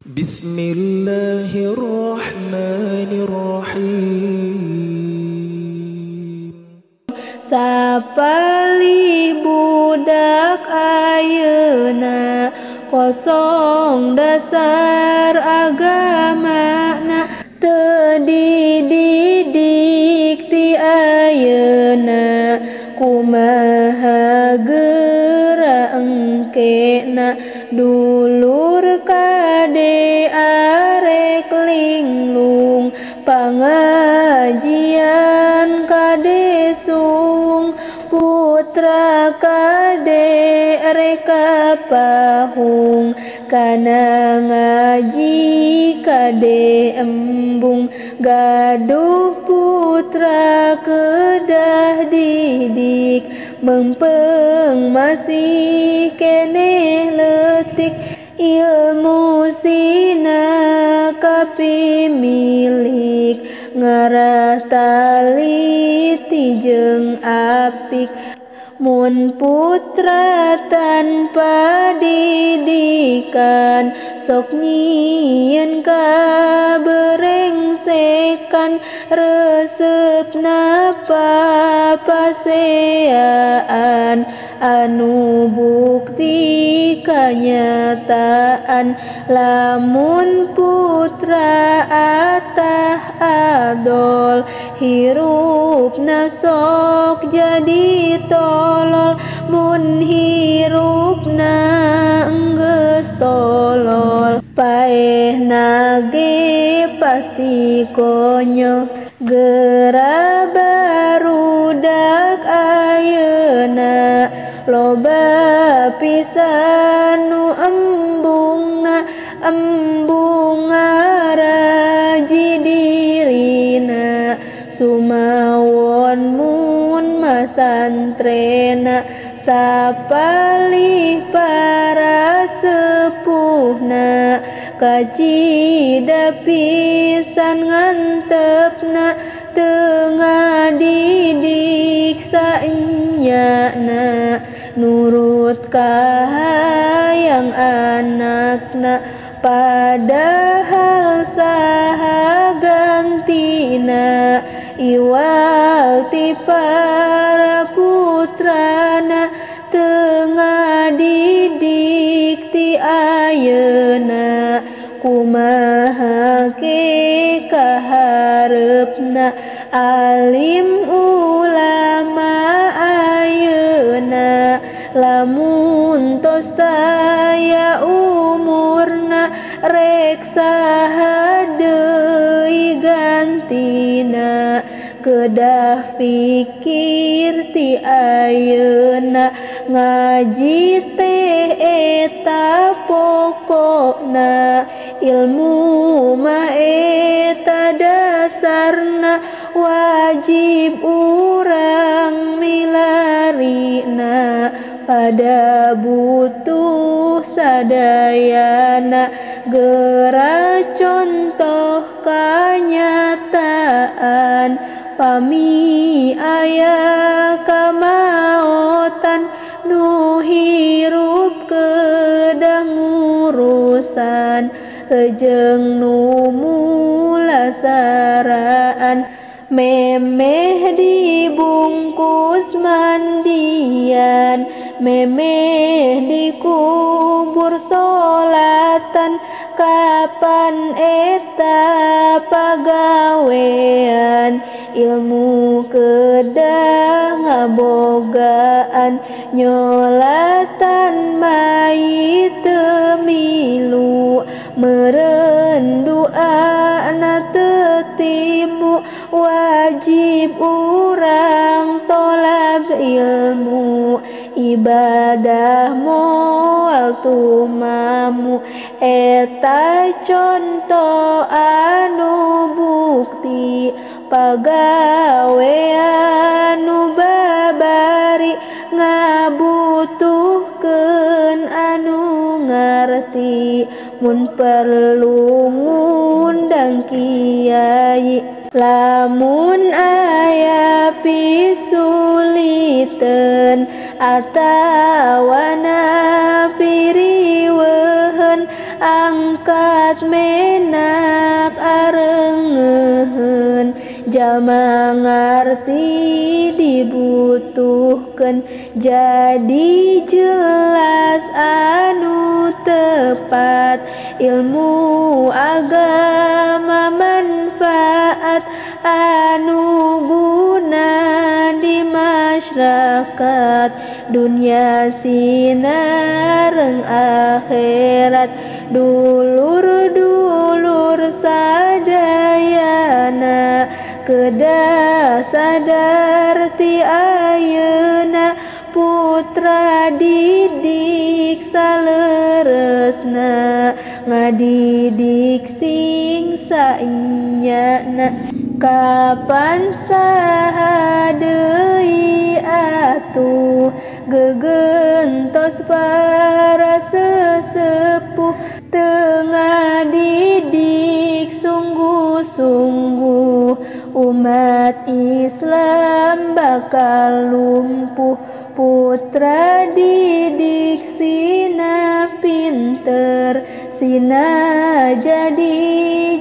Bismillahirrahmanirrahim. Sapalih budak ayeuna kosong dasar agamana, teu dididik ti ayeuna kumaha geura engkena dulur kade arek linglung pangajian kade sung putra kade reka pahung kana ngaji kade embung gaduh putra kedah didik mempeng masih keneh letik ilmu sina kapimilik ngarah taliti jeung apik. Mun putra tanpa didikan sok nyieun kaberengsekan resepna papaseaan anu bukti kanyataan. Lamun putra atah adol hirupna sok jadi tolol, mun hirupna enggeus tolol paehna ge pasti konyol. Geura barudak ayeuna loba pisan nu embung ngaraji dirina sumawon mun masantrena sapalih para sepuhna kacida pisan ngantepna teu ngadidik saenyana nurut kahayang anakna padahal saha gantina iwal ti para putrana teu ngadidik ti ayeuna kumaha ke kaharepna alim ulama ayeuna lamun tos taya umurna rek saha deui gantina kedah fikir ti ayeuna ngaji teh eta pokokna ilmu mah eta dasarna wajib urang milarina pada butuh sadayana geura contoh kanyataan pami aya kamaotan nu hirup kedah ngurusan rejeng nu mulasaraan memeh dibungkus mandian memeh dikubur solatan kapan eta pagawean ilmu kedah ngabogaan nyolatan mayit teu milu meureun duana teu timu wajib urang tolab ilmu ibadah moal tumamu eta contoh anu bukti pagawean nu babari ngabutuhkeun anu ngarti mun perlu ngundang kiai lamun aya pisuliteun atawana piriweun angkat menak arengeuheun jalma ngarti dibutuhkeun jadi jelas anu tepat ilmu agama manfaat anu guna di masyarakat dunia sinareng akhirat dulur-dulur sadayana kedah sadar ti ayeuna putra didik saleresna ngadidik sing saenyana kapan saha deui atuh gegentos para sesepuh teu ngadidik sungguh-sungguh umat Islam bakal lumpuh putra didik sina pinter sina jadi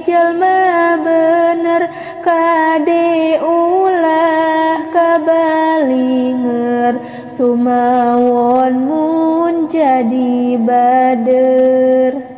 jalma bener kade ulah kabalinger sumawon mun jadi bader.